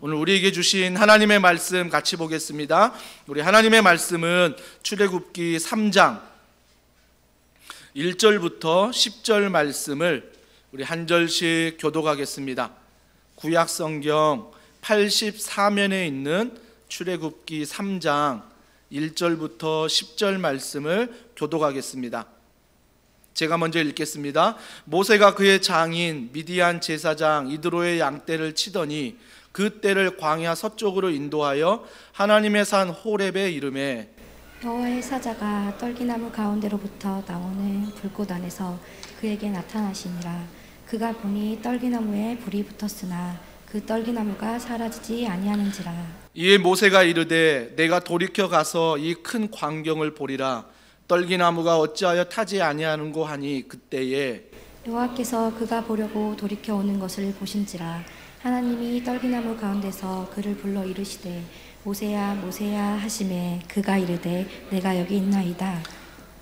오늘 우리에게 주신 하나님의 말씀 같이 보겠습니다. 우리 하나님의 말씀은 출애굽기 3장 1절부터 10절 말씀을 우리 한 절씩 교독하겠습니다. 구약 성경 84면에 있는 출애굽기 3장 1절부터 10절 말씀을 교독하겠습니다. 제가 먼저 읽겠습니다. 모세가 그의 장인 미디안 제사장 이드로의 양떼를 치더니 그 떼를 광야 서쪽으로 인도하여 하나님의 산 호렙에 이르매 여호와의 사자가 떨기나무 가운데로부터 나오는 불꽃 안에서 그에게 나타나시니라. 그가 보니 떨기나무에 불이 붙었으나 그 떨기나무가 사라지지 아니하는지라. 이에 모세가 이르되 내가 돌이켜 가서 이 큰 광경을 보리라. 떨기나무가 어찌하여 타지 아니하는고 하니 그때에 여호와께서 그가 보려고 돌이켜 오는 것을 보신지라. 하나님이 떨기나무 가운데서 그를 불러 이르시되 모세야 모세야 하시매 그가 이르되 내가 여기 있나이다.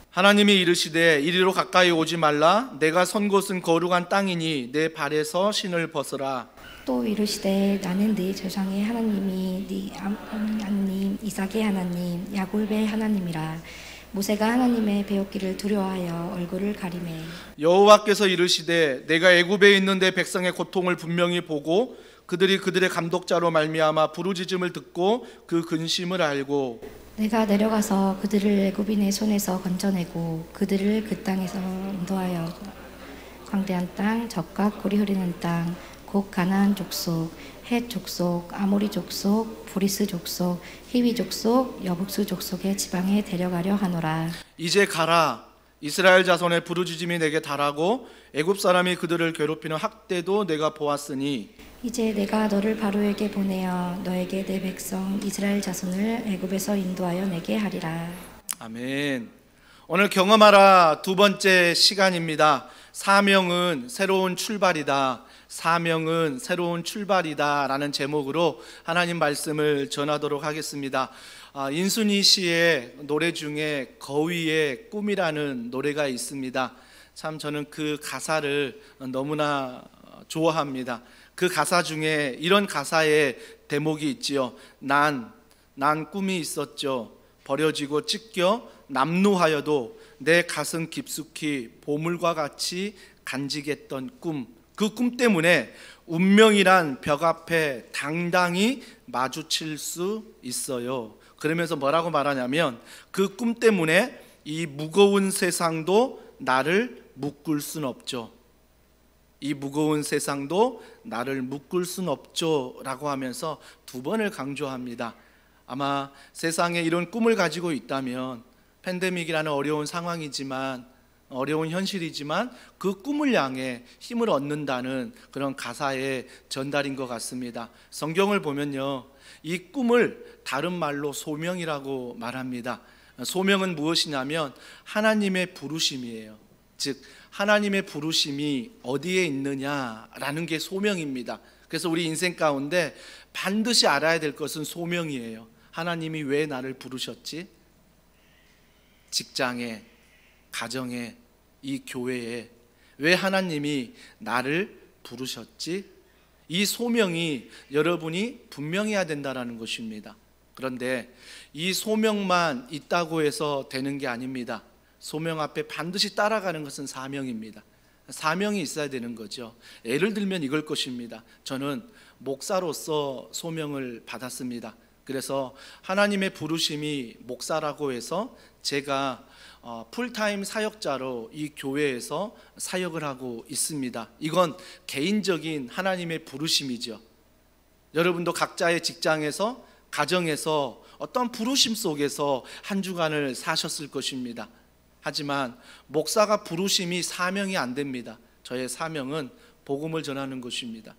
하나님이 이르시되 이리로 가까이 오지 말라. 내가 선 곳은 거룩한 땅이니 내 발에서 신을 벗어라. 또 이르시되 나는 네 조상의 하나님이 네 하나님 이삭의 하나님 야곱의 하나님이라. 모세가 하나님의 배웠기를 두려워하여 얼굴을 가리매 여호와께서 이르시되 내가 애굽에 있는 내 백성의 고통을 분명히 보고 그들이 그들의 감독자로 말미암아 부르짖음을 듣고 그 근심을 알고 내가 내려가서 그들을 애굽인의 손에서 건져내고 그들을 그 땅에서 인도하여 광대한 땅 적과 꿀이 흐르는 땅 곧 가나안 족속 헷 족속 아모리 족속 브리스 족속 히위 족속 여북수 족속의 지방에 데려가려 하노라. 이제 가라. 이스라엘 자손의 부르짖음이 내게 달하고 애굽 사람이 그들을 괴롭히는 학대도 내가 보았으니 이제 내가 너를 바로에게 보내어 너에게 내 백성 이스라엘 자손을 애굽에서 인도하여 내게 하리라. 아멘. 오늘 경험하라 두 번째 시간입니다. 사명은 새로운 출발이다. 사명은 새로운 출발이다 라는 제목으로 하나님 말씀을 전하도록 하겠습니다. 인순이 씨의 노래 중에 거위의 꿈이라는 노래가 있습니다. 참 저는 그 가사를 너무나 좋아합니다. 그 가사 중에 이런 가사의 대목이 있지요. 난 꿈이 있었죠. 버려지고 찢겨 남루하여도 내 가슴 깊숙이 보물과 같이 간직했던 꿈. 그 꿈 때문에 운명이란 벽 앞에 당당히 마주칠 수 있어요. 그러면서 뭐라고 말하냐면 그 꿈 때문에 이 무거운 세상도 나를 묶을 순 없죠. 이 무거운 세상도 나를 묶을 순 없죠 라고 하면서 두 번을 강조합니다. 아마 세상에 이런 꿈을 가지고 있다면 팬데믹이라는 어려운 상황이지만 어려운 현실이지만 그 꿈을 향해 힘을 얻는다는 그런 가사의 전달인 것 같습니다. 성경을 보면요, 이 꿈을 다른 말로 소명이라고 말합니다. 소명은 무엇이냐면 하나님의 부르심이에요. 즉 하나님의 부르심이 어디에 있느냐라는 게 소명입니다. 그래서 우리 인생 가운데 반드시 알아야 될 것은 소명이에요. 하나님이 왜 나를 부르셨지? 직장에, 가정에, 이 교회에 왜 하나님이 나를 부르셨지? 이 소명이 여러분이 분명해야 된다는 것입니다. 그런데 이 소명만 있다고 해서 되는 게 아닙니다. 소명 앞에 반드시 따라가는 것은 사명입니다. 사명이 있어야 되는 거죠. 예를 들면 이걸 것입니다. 저는 목사로서 소명을 받았습니다. 그래서 하나님의 부르심이 목사라고 해서 제가 풀타임 사역자로 이 교회에서 사역을 하고 있습니다. 이건 개인적인 하나님의 부르심이죠. 여러분도 각자의 직장에서 가정에서 어떤 부르심 속에서 한 주간을 사셨을 것입니다. 하지만 목사가 부르심이 사명이 안 됩니다. 저의 사명은 복음을 전하는 것입니다.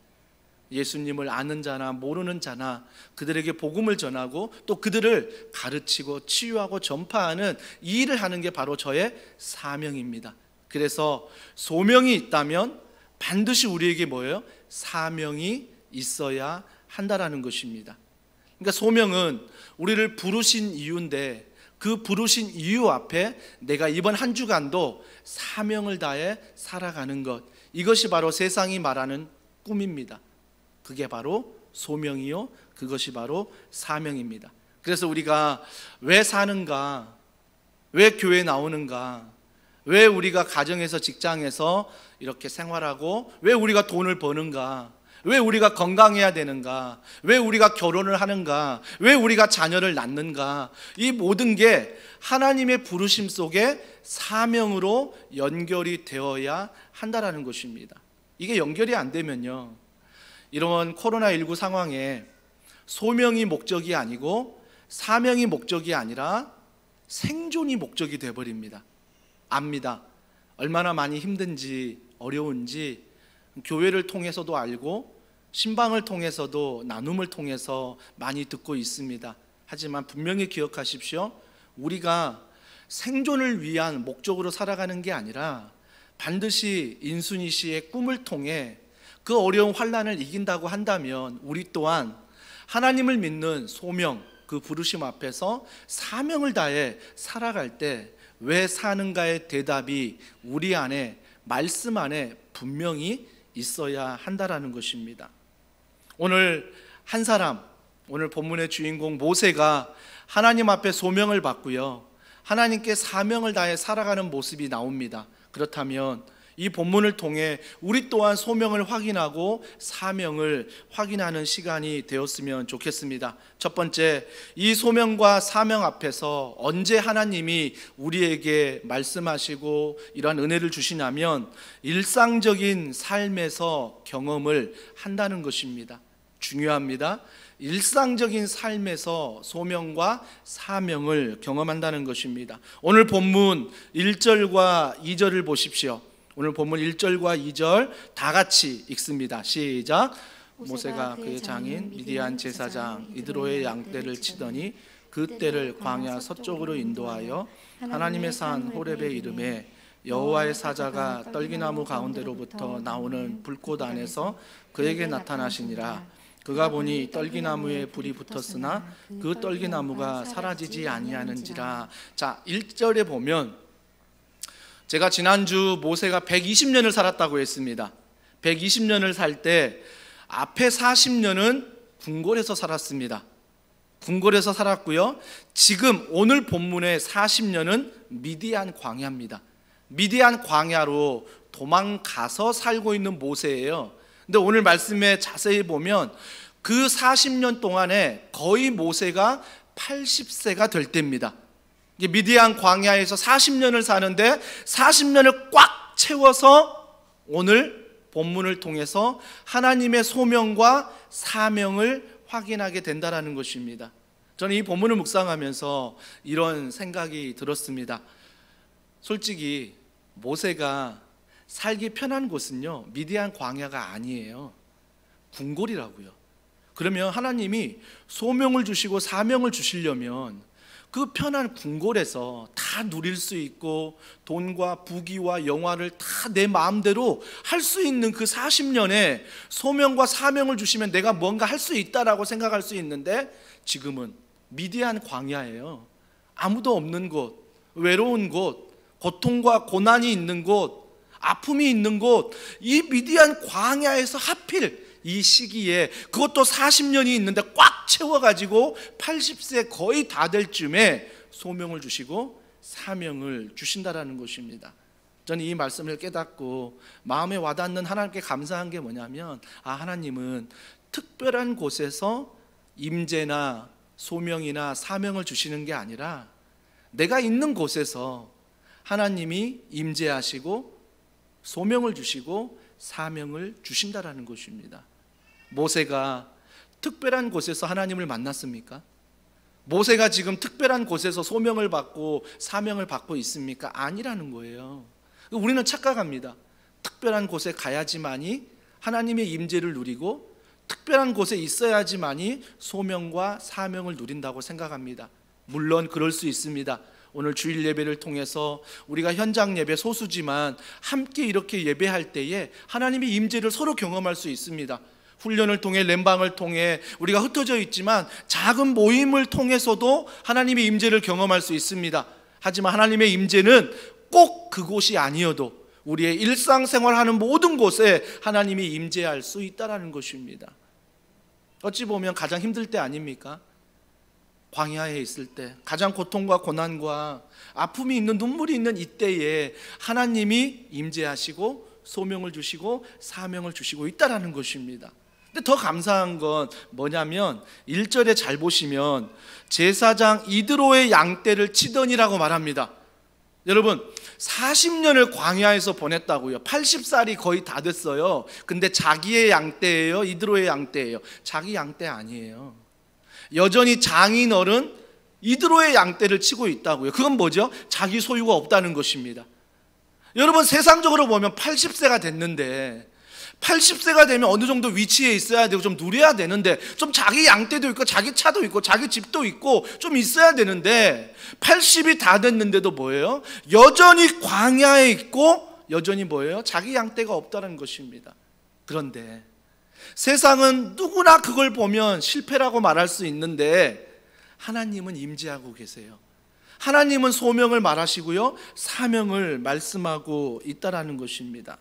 예수님을 아는 자나 모르는 자나 그들에게 복음을 전하고 또 그들을 가르치고 치유하고 전파하는 이 일을 하는 게 바로 저의 사명입니다. 그래서 소명이 있다면 반드시 우리에게 뭐예요? 사명이 있어야 한다라는 것입니다. 그러니까 소명은 우리를 부르신 이유인데 그 부르신 이유 앞에 내가 이번 한 주간도 사명을 다해 살아가는 것, 이것이 바로 세상이 말하는 꿈입니다. 그게 바로 소명이요 그것이 바로 사명입니다. 그래서 우리가 왜 사는가, 왜 교회 나오는가, 왜 우리가 가정에서 직장에서 이렇게 생활하고, 왜 우리가 돈을 버는가, 왜 우리가 건강해야 되는가, 왜 우리가 결혼을 하는가, 왜 우리가 자녀를 낳는가, 이 모든 게 하나님의 부르심 속에 사명으로 연결이 되어야 한다라는 것입니다. 이게 연결이 안 되면요, 이런 코로나19 상황에 소명이 목적이 아니고 사명이 목적이 아니라 생존이 목적이 되어버립니다. 압니다. 얼마나 많이 힘든지 어려운지 교회를 통해서도 알고 신방을 통해서도 나눔을 통해서 많이 듣고 있습니다. 하지만 분명히 기억하십시오. 우리가 생존을 위한 목적으로 살아가는 게 아니라 반드시 인순이 씨의 꿈을 통해 그 어려운 환난을 이긴다고 한다면 우리 또한 하나님을 믿는 소명, 그 부르심 앞에서 사명을 다해 살아갈 때 왜 사는가의 대답이 우리 안에, 말씀 안에 분명히 있어야 한다라는 것입니다. 오늘 한 사람, 오늘 본문의 주인공 모세가 하나님 앞에 소명을 받고요, 하나님께 사명을 다해 살아가는 모습이 나옵니다. 그렇다면 이 본문을 통해 우리 또한 소명을 확인하고 사명을 확인하는 시간이 되었으면 좋겠습니다. 첫 번째, 이 소명과 사명 앞에서 언제 하나님이 우리에게 말씀하시고 이러한 은혜를 주시냐면 일상적인 삶에서 경험을 한다는 것입니다. 중요합니다. 일상적인 삶에서 소명과 사명을 경험한다는 것입니다. 오늘 본문 1절과 2절을 보십시오. 오늘 본문 1절과 2절 다 같이 읽습니다. 시작. 모세가 그의 장인 미디안 제사장 이드로의 양떼를 치더니 그 떼를 광야 서쪽으로 인도하여 하나님의 산 호렙의 이름에 여호와의 사자가 떨기나무 가운데로부터 나오는 불꽃 안에서 그에게 나타나시니라. 그가 보니 떨기나무에 불이 붙었으나 그 떨기나무가 사라지지 아니하는지라. 자, 1절에 보면 제가 지난주 모세가 120년을 살았다고 했습니다. 120년을 살 때 앞에 40년은 궁궐에서 살았습니다. 궁궐에서 살았고요, 지금 오늘 본문의 40년은 미디안 광야입니다. 미디안 광야로 도망가서 살고 있는 모세예요. 근데 오늘 말씀에 자세히 보면 그 40년 동안에 거의 모세가 80세가 될 때입니다. 미디안 광야에서 40년을 사는데 40년을 꽉 채워서 오늘 본문을 통해서 하나님의 소명과 사명을 확인하게 된다는 것입니다. 저는 이 본문을 묵상하면서 이런 생각이 들었습니다. 솔직히 모세가 살기 편한 곳은요, 미디안 광야가 아니에요. 궁궐이라고요. 그러면 하나님이 소명을 주시고 사명을 주시려면 그 편한 궁궐에서 다 누릴 수 있고 돈과 부귀와 영화를 다 내 마음대로 할 수 있는 그 40년에 소명과 사명을 주시면 내가 뭔가 할 수 있다라고 생각할 수 있는데 지금은 미디안 광야예요. 아무도 없는 곳, 외로운 곳, 고통과 고난이 있는 곳, 아픔이 있는 곳, 이 미디안 광야에서 하필 이 시기에 그것도 40년이 있는데 꽉 채워가지고 80세 거의 다 될 쯤에 소명을 주시고 사명을 주신다라는 것입니다. 저는 이 말씀을 깨닫고 마음에 와닿는 하나님께 감사한 게 뭐냐면, 하나님은 특별한 곳에서 임재나 소명이나 사명을 주시는 게 아니라 내가 있는 곳에서 하나님이 임재하시고 소명을 주시고 사명을 주신다라는 것입니다. 모세가 특별한 곳에서 하나님을 만났습니까? 모세가 지금 특별한 곳에서 소명을 받고 사명을 받고 있습니까? 아니라는 거예요. 우리는 착각합니다. 특별한 곳에 가야지만이 하나님의 임재를 누리고 특별한 곳에 있어야지만이 소명과 사명을 누린다고 생각합니다. 물론 그럴 수 있습니다. 오늘 주일 예배를 통해서 우리가 현장 예배 소수지만 함께 이렇게 예배할 때에 하나님의 임재를 서로 경험할 수 있습니다. 훈련을 통해 렘방을 통해 우리가 흩어져 있지만 작은 모임을 통해서도 하나님의 임재를 경험할 수 있습니다. 하지만 하나님의 임재는 꼭 그곳이 아니어도 우리의 일상생활하는 모든 곳에 하나님이 임재할 수 있다는 것입니다. 어찌 보면 가장 힘들 때 아닙니까? 광야에 있을 때 가장 고통과 고난과 아픔이 있는, 눈물이 있는 이때에 하나님이 임재하시고 소명을 주시고 사명을 주시고 있다라는 것입니다. 근데 더 감사한 건 뭐냐면 1절에 잘 보시면 제사장 이드로의 양떼를 치더니라고 말합니다. 여러분, 40년을 광야에서 보냈다고요. 80살이 거의 다 됐어요. 근데 자기의 양떼예요? 이드로의 양떼예요? 자기 양떼 아니에요. 여전히 장인 어른 이드로의 양떼를 치고 있다고요. 그건 뭐죠? 자기 소유가 없다는 것입니다. 여러분, 세상적으로 보면 80세가 됐는데 80세가 되면 어느 정도 위치에 있어야 되고 좀 누려야 되는데, 좀 자기 양떼도 있고 자기 차도 있고 자기 집도 있고 좀 있어야 되는데 80이 다 됐는데도 뭐예요? 여전히 광야에 있고 여전히 뭐예요? 자기 양떼가 없다는 것입니다. 그런데 세상은 누구나 그걸 보면 실패라고 말할 수 있는데 하나님은 임재하고 계세요. 하나님은 소명을 말하시고요, 사명을 말씀하고 있다라는 것입니다.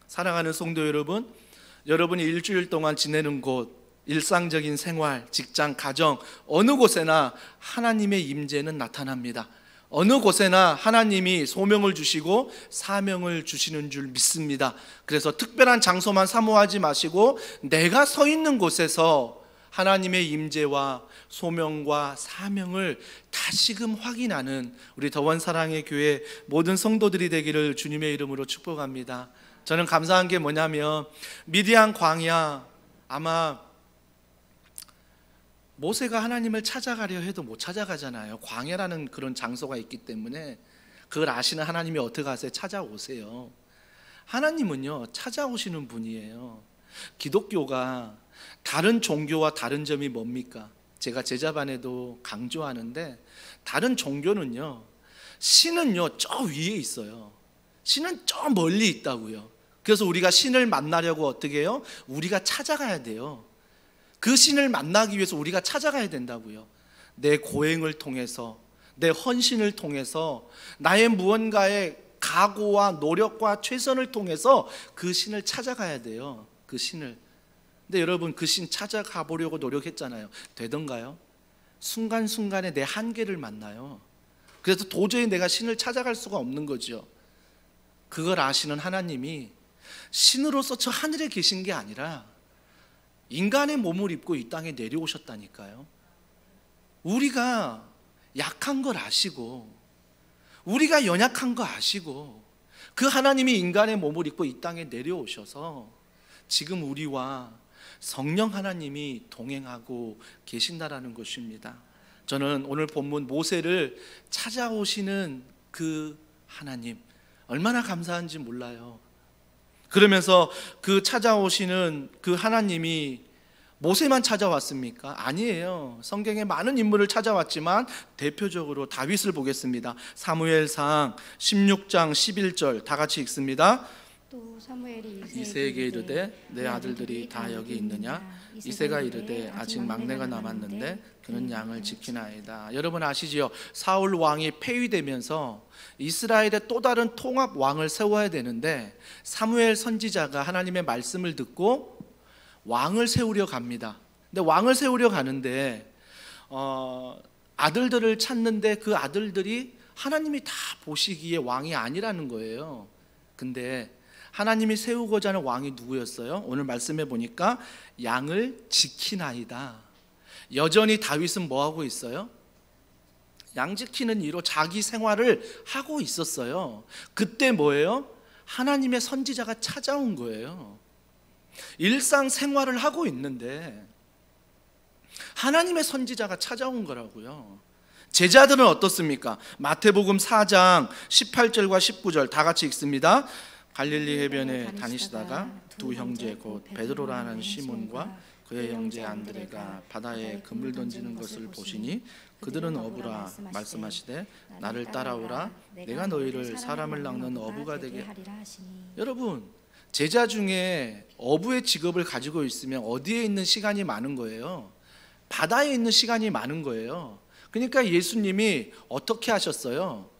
사랑하는 성도 여러분, 여러분이 일주일 동안 지내는 곳, 일상적인 생활, 직장, 가정, 어느 곳에나 하나님의 임재는 나타납니다. 어느 곳에나 하나님이 소명을 주시고 사명을 주시는 줄 믿습니다. 그래서 특별한 장소만 사모하지 마시고 내가 서 있는 곳에서 하나님의 임재와 소명과 사명을 다시금 확인하는 우리 더원사랑의 교회 모든 성도들이 되기를 주님의 이름으로 축복합니다. 저는 감사한 게 뭐냐면 미디안 광야, 아마 모세가 하나님을 찾아가려 해도 못 찾아가잖아요. 광야라는 그런 장소가 있기 때문에 그걸 아시는 하나님이 어떻게 하세요? 찾아오세요. 하나님은요, 찾아오시는 분이에요. 기독교가 다른 종교와 다른 점이 뭡니까? 제가 제자반에도 강조하는데, 다른 종교는요, 신은요 저 위에 있어요. 신은 저 멀리 있다고요. 그래서 우리가 신을 만나려고 어떻게 해요? 우리가 찾아가야 돼요. 그 신을 만나기 위해서 우리가 찾아가야 된다고요. 내 고행을 통해서, 내 헌신을 통해서, 나의 무언가의 각오와 노력과 최선을 통해서 그 신을 찾아가야 돼요. 그 신을. 근데 여러분, 그 신 찾아가 보려고 노력했잖아요. 되던가요? 순간순간에 내 한계를 만나요. 그래서 도저히 내가 신을 찾아갈 수가 없는 거죠. 그걸 아시는 하나님이 신으로서 저 하늘에 계신 게 아니라 인간의 몸을 입고 이 땅에 내려오셨다니까요. 우리가 약한 걸 아시고, 우리가 연약한 거 아시고, 그 하나님이 인간의 몸을 입고 이 땅에 내려오셔서 지금 우리와 성령 하나님이 동행하고 계신다라는 것입니다. 저는 오늘 본문 모세를 찾아오시는 그 하나님, 얼마나 감사한지 몰라요. 그러면서 그 찾아오시는 그 하나님이 모세만 찾아왔습니까? 아니에요. 성경에 많은 인물을 찾아왔지만 대표적으로 다윗을 보겠습니다. 사무엘상 16장 11절 다 같이 읽습니다. 또 사무엘이 이새에게 이르되 내 아들들이 다 여기 있느냐? 이새가 이르되 아직 막내가 남았는데 그는 양을 지키나이다. 여러분 아시지요? 사울 왕이 폐위되면서 이스라엘의 또 다른 통합 왕을 세워야 되는데 사무엘 선지자가 하나님의 말씀을 듣고 왕을 세우려 갑니다. 근데 왕을 세우려 가는데 아들들을 찾는데 그 아들들이 하나님이 다 보시기에 왕이 아니라는 거예요. 근데 하나님이 세우고자 하는 왕이 누구였어요? 오늘 말씀해 보니까 양을 지키나이다. 여전히 다윗은 뭐 하고 있어요? 양 지키는 일로 자기 생활을 하고 있었어요. 그때 뭐예요? 하나님의 선지자가 찾아온 거예요. 일상 생활을 하고 있는데 하나님의 선지자가 찾아온 거라고요. 제자들은 어떻습니까? 마태복음 4장 18절과 19절 다 같이 읽습니다. 갈릴리 해변에 다니시다가 두 형제 곧 베드로라는 시몬과 그의 형제 안드레가 바다에 그물 던지는 것을 보시니 그들은 어부라 말씀하시되 나를 따라오라 내가 너희를 사람을 낚는 어부가 되게 하리라 하시니. 여러분, 제자 중에 어부의 직업을 가지고 있으면 어디에 있는 시간이 많은 거예요? 바다에 있는 시간이 많은 거예요. 그러니까 예수님이 어떻게 하셨어요?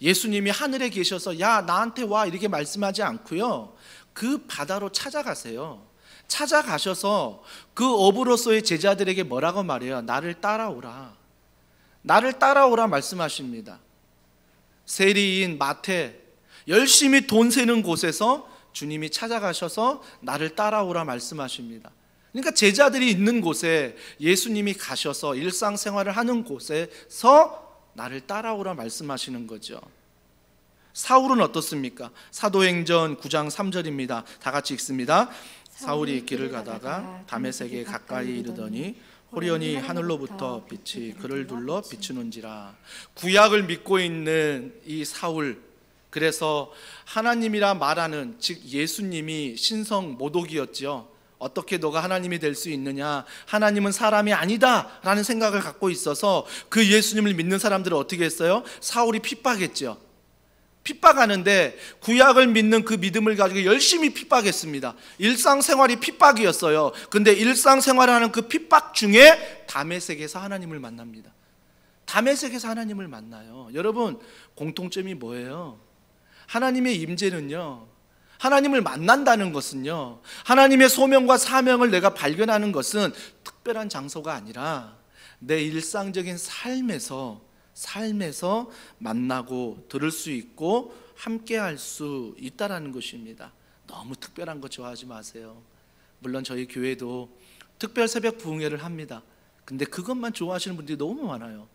예수님이 하늘에 계셔서 야 나한테 와 이렇게 말씀하지 않고요, 그 바다로 찾아가세요. 찾아가셔서 그 어부로서의 제자들에게 뭐라고 말해요? 나를 따라오라. 나를 따라오라 말씀하십니다. 세리인 마태, 열심히 돈 세는 곳에서 주님이 찾아가셔서 나를 따라오라 말씀하십니다. 그러니까 제자들이 있는 곳에 예수님이 가셔서 일상생활을 하는 곳에서 나를 따라오라 말씀하시는 거죠. 사울은 어떻습니까? 사도행전 9장 3절입니다. 다 같이 읽습니다. 사울이 길을 가다가 다메섹에 가까이 이르더니 호련히 하늘로부터 빛이 그를 둘러 비추는지라. 구약을 믿고 있는 이 사울, 그래서 하나님이라 말하는, 즉 예수님이 신성 모독이었죠. 어떻게 너가 하나님이 될 수 있느냐, 하나님은 사람이 아니다 라는 생각을 갖고 있어서 그 예수님을 믿는 사람들은 어떻게 했어요? 사울이 핍박했죠. 핍박하는데 구약을 믿는 그 믿음을 가지고 열심히 핍박했습니다. 일상생활이 핍박이었어요. 근데 일상생활하는 그 핍박 중에 다메섹에서 하나님을 만납니다. 다메섹에서 하나님을 만나요. 여러분, 공통점이 뭐예요? 하나님의 임재는요, 하나님을 만난다는 것은요, 하나님의 소명과 사명을 내가 발견하는 것은 특별한 장소가 아니라 내 일상적인 삶에서 만나고 들을 수 있고 함께 할 수 있다라는 것입니다. 너무 특별한 거 좋아하지 마세요. 물론 저희 교회도 특별 새벽 부흥회를 합니다. 근데 그것만 좋아하시는 분들이 너무 많아요.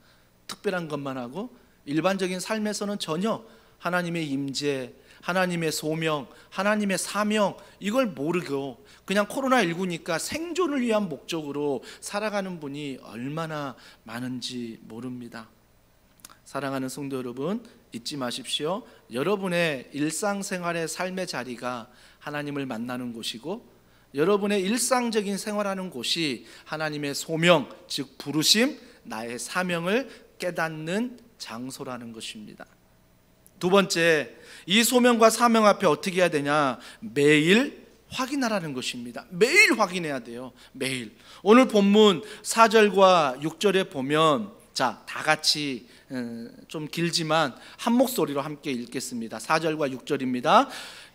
특별한 것만 하고 일반적인 삶에서는 전혀 하나님의 임재, 하나님의 소명, 하나님의 사명, 이걸 모르고 그냥 코로나19니까 생존을 위한 목적으로 살아가는 분이 얼마나 많은지 모릅니다. 사랑하는 성도 여러분, 잊지 마십시오. 여러분의 일상생활의 삶의 자리가 하나님을 만나는 곳이고, 여러분의 일상적인 생활하는 곳이 하나님의 소명, 즉 부르심, 나의 사명을 깨닫는 장소라는 것입니다. 두 번째, 이 소명과 사명 앞에 어떻게 해야 되냐? 매일 확인하라는 것입니다. 매일 확인해야 돼요. 매일. 오늘 본문 4절과 6절에 보면, 자, 다 같이 좀 길지만 한 목소리로 함께 읽겠습니다. 4절과 6절입니다.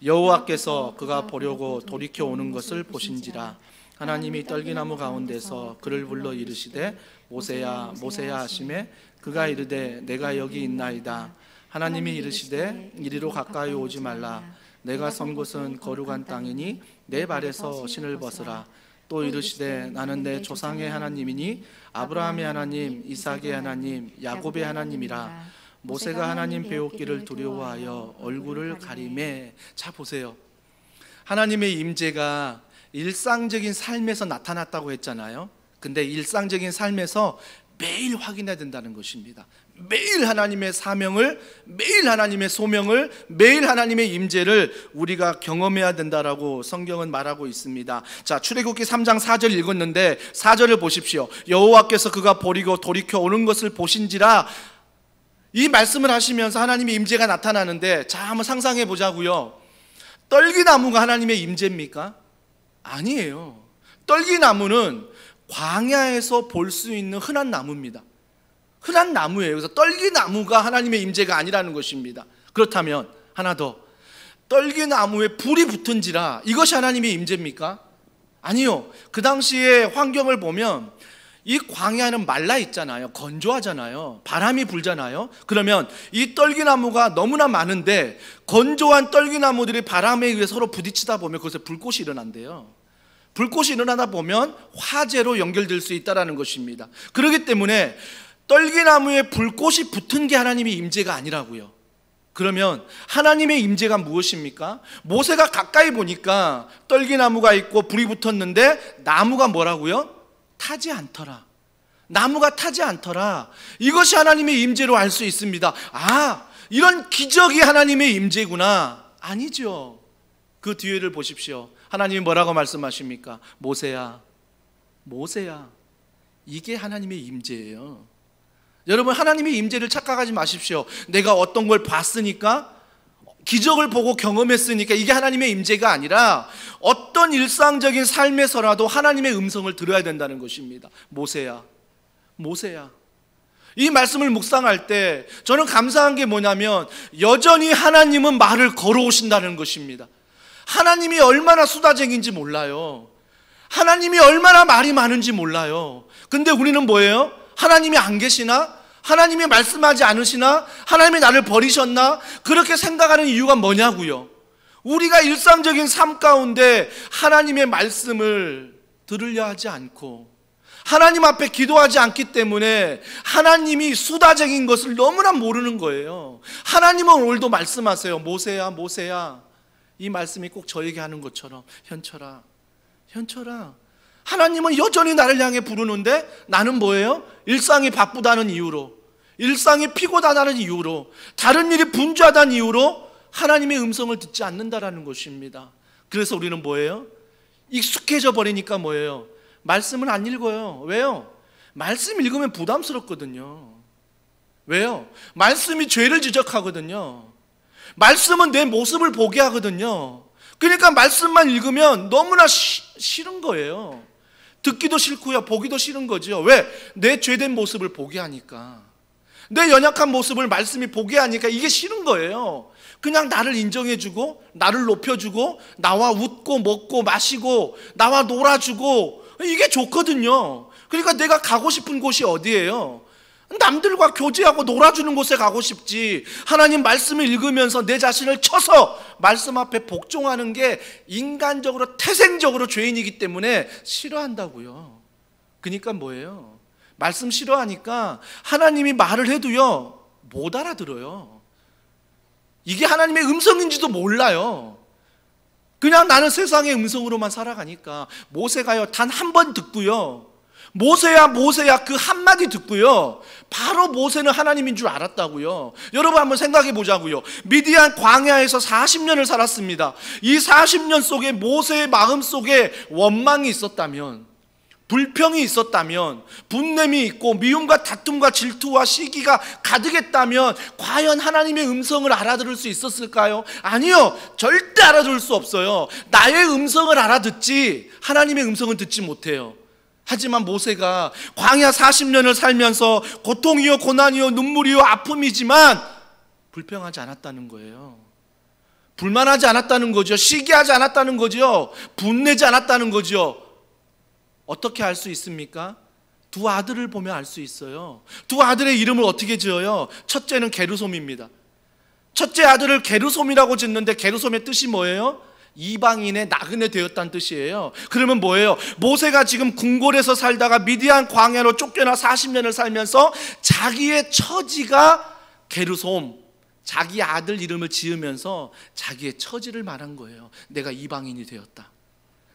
여호와께서 그가 보려고 돌이켜 오는 것을 보신지라. 하나님이 떨기나무 가운데서 그를 불러 이르시되 모세야 모세야 하시매 그가 이르되 내가 여기 있나이다. 하나님이 이르시되 이리로 가까이 오지 말라. 내가 선 곳은 거룩한 땅이니 내 발에서 신을 벗으라. 또 이르시되 나는 내 조상의 하나님이니 아브라함의 하나님, 이삭의 하나님, 야곱의 하나님이라. 모세가 하나님 배웠기를 두려워하여 얼굴을 가리매. 자, 보세요. 하나님의 임재가 일상적인 삶에서 나타났다고 했잖아요. 근데 일상적인 삶에서 매일 확인해야 된다는 것입니다. 매일 하나님의 사명을, 매일 하나님의 소명을, 매일 하나님의 임재를 우리가 경험해야 된다라고 성경은 말하고 있습니다. 자, 출애굽기 3장 4절 읽었는데 4절을 보십시오. 여호와께서 그가 버리고 돌이켜 오는 것을 보신지라. 이 말씀을 하시면서 하나님의 임재가 나타나는데, 자, 한번 상상해 보자고요. 떨기나무가 하나님의 임재입니까? 아니에요. 떨기나무는 광야에서 볼 수 있는 흔한 나무입니다. 흔한 나무예요. 그래서 떨기나무가 하나님의 임재가 아니라는 것입니다. 그렇다면 하나 더, 떨기나무에 불이 붙은지라 이것이 하나님의 임재입니까? 아니요. 그 당시의 환경을 보면 이 광야는 말라 있잖아요. 건조하잖아요. 바람이 불잖아요. 그러면 이 떨기나무가 너무나 많은데 건조한 떨기나무들이 바람에 의해 서로 부딪히다 보면 그것에 불꽃이 일어난대요. 불꽃이 일어나다 보면 화재로 연결될 수 있다는 것입니다. 그렇기 때문에 떨기나무에 불꽃이 붙은 게 하나님의 임재가 아니라고요. 그러면 하나님의 임재가 무엇입니까? 모세가 가까이 보니까 떨기나무가 있고 불이 붙었는데 나무가 뭐라고요? 타지 않더라. 나무가 타지 않더라. 이것이 하나님의 임재로 알 수 있습니다. 아, 이런 기적이 하나님의 임재구나. 아니죠. 그 뒤에를 보십시오. 하나님이 뭐라고 말씀하십니까? 모세야, 모세야. 이게 하나님의 임재예요. 여러분, 하나님의 임재를 착각하지 마십시오. 내가 어떤 걸 봤으니까, 기적을 보고 경험했으니까 이게 하나님의 임재가 아니라 어떤 일상적인 삶에서라도 하나님의 음성을 들어야 된다는 것입니다. 모세야, 모세야. 이 말씀을 묵상할 때 저는 감사한 게 뭐냐면 여전히 하나님은 말을 걸어오신다는 것입니다. 하나님이 얼마나 수다쟁인지 몰라요. 하나님이 얼마나 말이 많은지 몰라요. 근데 우리는 뭐예요? 하나님이 안 계시나? 하나님이 말씀하지 않으시나? 하나님이 나를 버리셨나? 그렇게 생각하는 이유가 뭐냐고요. 우리가 일상적인 삶 가운데 하나님의 말씀을 들으려 하지 않고 하나님 앞에 기도하지 않기 때문에 하나님이 수다쟁인 것을 너무나 모르는 거예요. 하나님은 오늘도 말씀하세요. 모세야, 모세야. 이 말씀이 꼭 저에게 하는 것처럼 현철아, 현철아. 하나님은 여전히 나를 향해 부르는데 나는 뭐예요? 일상이 바쁘다는 이유로, 일상이 피곤하다는 이유로, 다른 일이 분주하다는 이유로 하나님의 음성을 듣지 않는다라는 것입니다. 그래서 우리는 뭐예요? 익숙해져 버리니까 뭐예요? 말씀을 안 읽어요. 왜요? 말씀 읽으면 부담스럽거든요. 왜요? 말씀이 죄를 지적하거든요. 말씀은 내 모습을 보게 하거든요. 그러니까 말씀만 읽으면 너무나 싫은 거예요. 듣기도 싫고요, 보기도 싫은 거죠. 왜? 내 죄된 모습을 보게 하니까, 내 연약한 모습을 말씀이 보게 하니까 이게 싫은 거예요. 그냥 나를 인정해주고 나를 높여주고 나와 웃고 먹고 마시고 나와 놀아주고 이게 좋거든요. 그러니까 내가 가고 싶은 곳이 어디예요? 남들과 교제하고 놀아주는 곳에 가고 싶지, 하나님 말씀을 읽으면서 내 자신을 쳐서 말씀 앞에 복종하는 게 인간적으로 태생적으로 죄인이기 때문에 싫어한다고요. 그러니까 뭐예요? 말씀 싫어하니까 하나님이 말을 해도요 못 알아들어요. 이게 하나님의 음성인지도 몰라요. 그냥 나는 세상의 음성으로만 살아가니까. 모세가요 단 한 번 듣고요, 모세야 모세야 그 한마디 듣고요 바로 모세는 하나님인 줄 알았다고요. 여러분 한번 생각해 보자고요. 미디안 광야에서 40년을 살았습니다. 이 40년 속에 모세의 마음 속에 원망이 있었다면, 불평이 있었다면, 분냄이 있고 미움과 다툼과 질투와 시기가 가득했다면 과연 하나님의 음성을 알아들을 수 있었을까요? 아니요, 절대 알아들을 수 없어요. 나의 음성을 알아듣지 하나님의 음성은 듣지 못해요. 하지만 모세가 광야 40년을 살면서 고통이요 고난이요 눈물이요 아픔이지만 불평하지 않았다는 거예요. 불만하지 않았다는 거죠. 시기하지 않았다는 거죠. 분내지 않았다는 거죠. 어떻게 알 수 있습니까? 두 아들을 보면 알 수 있어요. 두 아들의 이름을 어떻게 지어요? 첫째는 게르솜입니다. 첫째 아들을 게르솜이라고 짓는데 게르솜의 뜻이 뭐예요? 이방인의 나그네 되었다는 뜻이에요. 그러면 뭐예요? 모세가 지금 궁궐에서 살다가 미디안 광야로 쫓겨나 40년을 살면서 자기의 처지가 게르솜, 자기 아들 이름을 지으면서 자기의 처지를 말한 거예요. 내가 이방인이 되었다,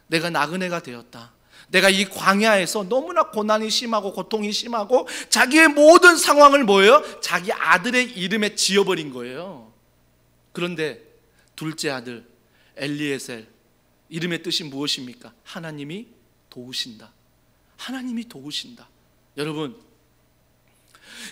내가 나그네가 되었다, 내가 이 광야에서 너무나 고난이 심하고 고통이 심하고 자기의 모든 상황을 뭐예요? 자기 아들의 이름에 지어버린 거예요. 그런데 둘째 아들 엘리에셀, 이름의 뜻이 무엇입니까? 하나님이 도우신다. 하나님이 도우신다. 여러분,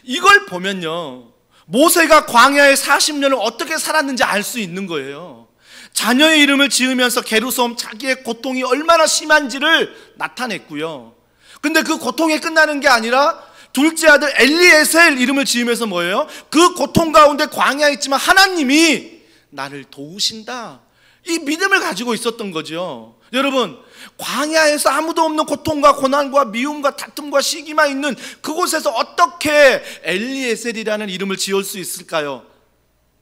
이걸 보면요 모세가 광야에 40년을 어떻게 살았는지 알 수 있는 거예요. 자녀의 이름을 지으면서 게르솜, 자기의 고통이 얼마나 심한지를 나타냈고요. 근데 그 고통이 끝나는 게 아니라 둘째 아들 엘리에셀 이름을 지으면서 뭐예요? 그 고통 가운데 광야에 있지만 하나님이 나를 도우신다, 이 믿음을 가지고 있었던 거죠. 여러분, 광야에서 아무도 없는 고통과 고난과 미움과 다툼과 시기만 있는 그곳에서 어떻게 엘리에셀이라는 이름을 지을 수 있을까요?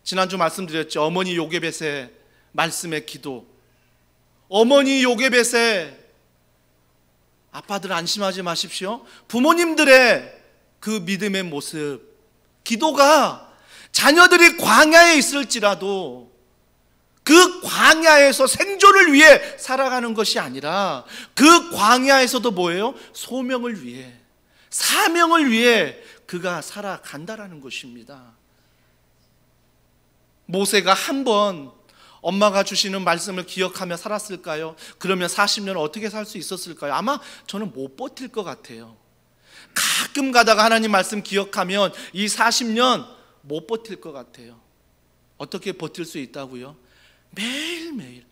지난주 말씀드렸죠. 어머니 요게벳의 말씀의 기도, 어머니 요게벳의, 아빠들 안심하지 마십시오, 부모님들의 그 믿음의 모습, 기도가 자녀들이 광야에 있을지라도 그 광야에서 생존을 위해 살아가는 것이 아니라 그 광야에서도 뭐예요? 소명을 위해, 사명을 위해 그가 살아간다라는 것입니다. 모세가 한번 엄마가 주시는 말씀을 기억하며 살았을까요? 그러면 40년 어떻게 살 수 있었을까요? 아마 저는 못 버틸 것 같아요. 가끔 가다가 하나님 말씀 기억하면 이 40년 못 버틸 것 같아요. 어떻게 버틸 수 있다고요? 매일매일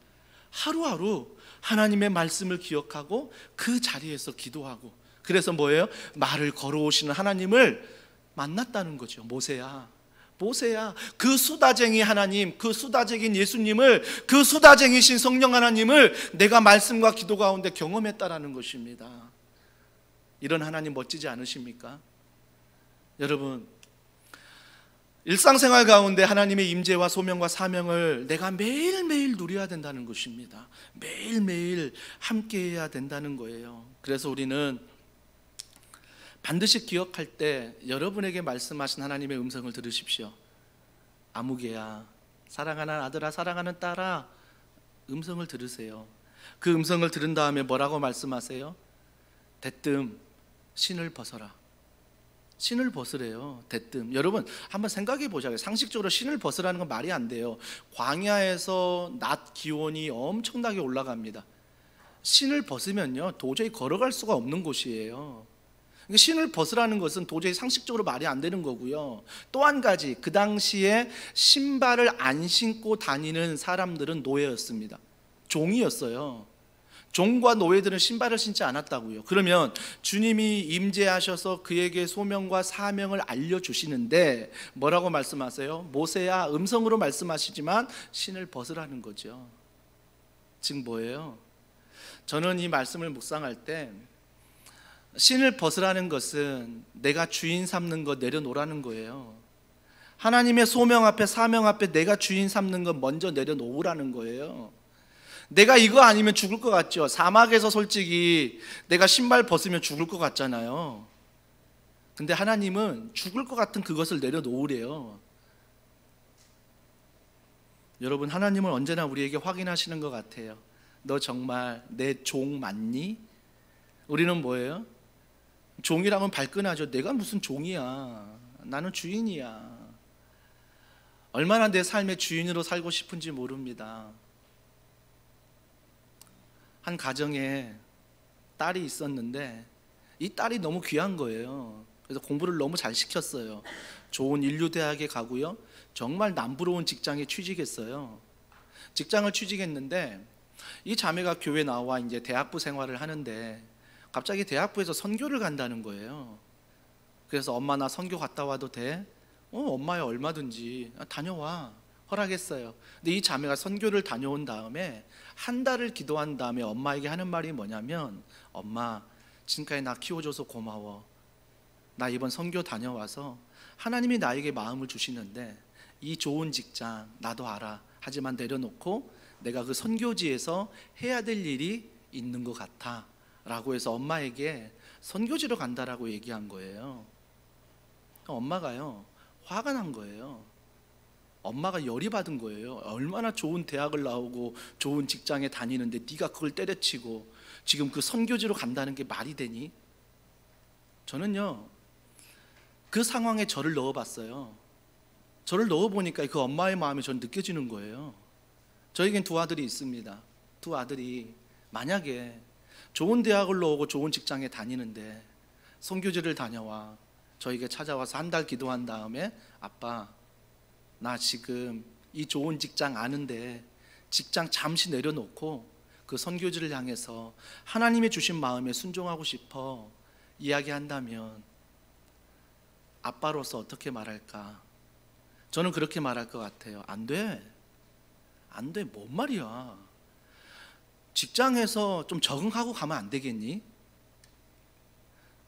하루하루 하나님의 말씀을 기억하고 그 자리에서 기도하고, 그래서 뭐예요? 말을 걸어오시는 하나님을 만났다는 거죠. 모세야, 모세야, 그 수다쟁이 하나님, 그 수다쟁인 예수님을, 그 수다쟁이신 성령 하나님을 내가 말씀과 기도 가운데 경험했다라는 것입니다. 이런 하나님 멋지지 않으십니까? 여러분, 일상생활 가운데 하나님의 임재와 소명과 사명을 내가 매일매일 누려야 된다는 것입니다. 매일매일 함께해야 된다는 거예요. 그래서 우리는 반드시 기억할 때 여러분에게 말씀하신 하나님의 음성을 들으십시오. 아무개야, 사랑하는 아들아, 사랑하는 딸아, 음성을 들으세요. 그 음성을 들은 다음에 뭐라고 말씀하세요? 대뜸 신을 벗어라. 신을 벗으래요. 대뜸. 여러분 한번 생각해 보자고요. 상식적으로 신을 벗으라는 건 말이 안 돼요. 광야에서 낮 기온이 엄청나게 올라갑니다. 신을 벗으면요 도저히 걸어갈 수가 없는 곳이에요. 신을 벗으라는 것은 도저히 상식적으로 말이 안 되는 거고요. 또 한 가지, 그 당시에 신발을 안 신고 다니는 사람들은 노예였습니다. 종이었어요. 종과 노예들은 신발을 신지 않았다고요. 그러면 주님이 임재하셔서 그에게 소명과 사명을 알려주시는데 뭐라고 말씀하세요? 모세야, 음성으로 말씀하시지만 신을 벗으라는 거죠. 즉 뭐예요? 저는 이 말씀을 묵상할 때 신을 벗으라는 것은 내가 주인 삼는 것 내려놓으라는 거예요. 하나님의 소명 앞에, 사명 앞에 내가 주인 삼는 것 먼저 내려놓으라는 거예요. 내가 이거 아니면 죽을 것 같죠. 사막에서 솔직히 내가 신발 벗으면 죽을 것 같잖아요. 근데 하나님은 죽을 것 같은 그것을 내려놓으래요. 여러분, 하나님은 언제나 우리에게 확인하시는 것 같아요. 너 정말 내 종 맞니? 우리는 뭐예요? 종이라면 발끈하죠. 내가 무슨 종이야, 나는 주인이야. 얼마나 내 삶의 주인으로 살고 싶은지 모릅니다. 한 가정에 딸이 있었는데 이 딸이 너무 귀한 거예요. 그래서 공부를 너무 잘 시켰어요. 좋은 인류대학에 가고요, 정말 남부러운 직장에 취직했어요. 직장을 취직했는데 이 자매가 교회 나와 이제 대학부 생활을 하는데 갑자기 대학부에서 선교를 간다는 거예요. 그래서 엄마 나 선교 갔다 와도 돼? 엄마야 얼마든지 다녀와, 허락했어요. 근데 이 자매가 선교를 다녀온 다음에 한 달을 기도한 다음에 엄마에게 하는 말이 뭐냐면, 엄마 지금까지 나 키워줘서 고마워. 나 이번 선교 다녀와서 하나님이 나에게 마음을 주시는데 이 좋은 직장 나도 알아. 하지만 내려놓고 내가 그 선교지에서 해야 될 일이 있는 것 같아 라고 해서 엄마에게 선교지로 간다라고 얘기한 거예요. 엄마가요 화가 난 거예요. 엄마가 열이 받은 거예요. 얼마나 좋은 대학을 나오고 좋은 직장에 다니는데 네가 그걸 때려치고 지금 그 선교지로 간다는 게 말이 되니? 저는요 그 상황에 저를 넣어봤어요. 저를 넣어보니까 그 엄마의 마음이 전 느껴지는 거예요. 저에겐 두 아들이 있습니다. 두 아들이 만약에 좋은 대학을 나오고 좋은 직장에 다니는데 선교지를 다녀와 저에게 찾아와서 한 달 기도한 다음에, 아빠 나 지금 이 좋은 직장 아는데 직장 잠시 내려놓고 그 선교지를 향해서 하나님의 주신 마음에 순종하고 싶어 이야기한다면 아빠로서 어떻게 말할까? 저는 그렇게 말할 것 같아요. 안 돼. 안 돼. 뭔 말이야. 직장에서 좀 적응하고 가면 안 되겠니?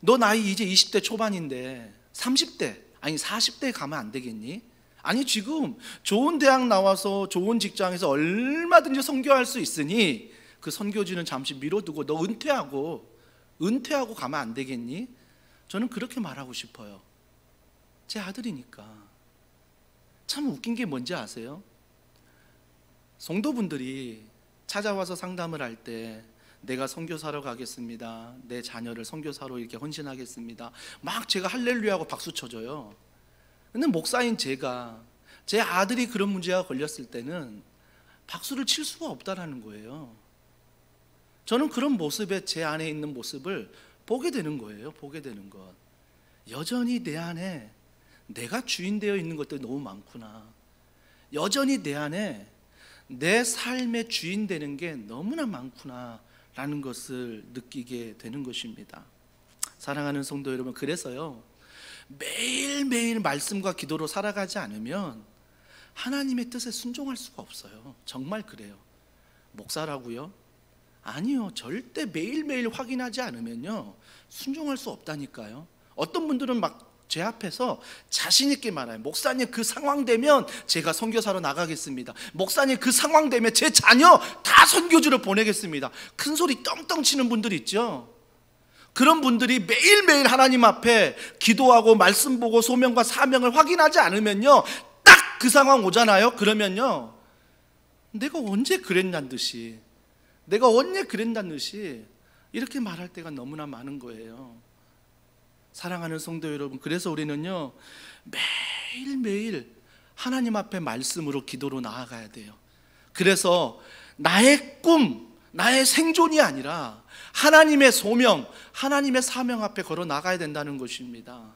너 나이 이제 20대 초반인데 30대 아니 40대에 가면 안 되겠니? 아니 지금 좋은 대학 나와서 좋은 직장에서 얼마든지 선교할 수 있으니 그 선교지는 잠시 미뤄두고 너 은퇴하고 가면 안 되겠니? 저는 그렇게 말하고 싶어요. 제 아들이니까. 참 웃긴 게 뭔지 아세요? 성도분들이 찾아와서 상담을 할 때 내가 선교사로 가겠습니다, 내 자녀를 선교사로 이렇게 헌신하겠습니다, 막 제가 할렐루야하고 박수 쳐줘요. 근데 목사인 제가 제 아들이 그런 문제가 걸렸을 때는 박수를 칠 수가 없다라는 거예요. 저는 그런 모습에 제 안에 있는 모습을 보게 되는 거예요. 보게 되는 것. 여전히 내 안에 내가 주인 되어 있는 것들이 너무 많구나. 여전히 내 안에 내 삶의 주인 되는 게 너무나 많구나 라는 것을 느끼게 되는 것입니다. 사랑하는 성도 여러분, 그래서요 매일매일 말씀과 기도로 살아가지 않으면 하나님의 뜻에 순종할 수가 없어요. 정말 그래요. 목사라고요? 아니요. 절대 매일매일 확인하지 않으면요 순종할 수 없다니까요. 어떤 분들은 막 제 앞에서 자신 있게 말해요. 목사님, 그 상황 되면 제가 선교사로 나가겠습니다. 목사님, 그 상황 되면 제 자녀 다 선교지로 보내겠습니다. 큰 소리 떵떵 치는 분들 있죠. 그런 분들이 매일매일 하나님 앞에 기도하고 말씀 보고 소명과 사명을 확인하지 않으면요 딱 그 상황 오잖아요. 그러면요 내가 언제 그랬냐는 듯이, 내가 언제 그랬냐는 듯이 이렇게 말할 때가 너무나 많은 거예요. 사랑하는 성도 여러분, 그래서 우리는요 매일매일 하나님 앞에 말씀으로 기도로 나아가야 돼요. 그래서 나의 꿈, 나의 생존이 아니라 하나님의 소명, 하나님의 사명 앞에 걸어 나가야 된다는 것입니다.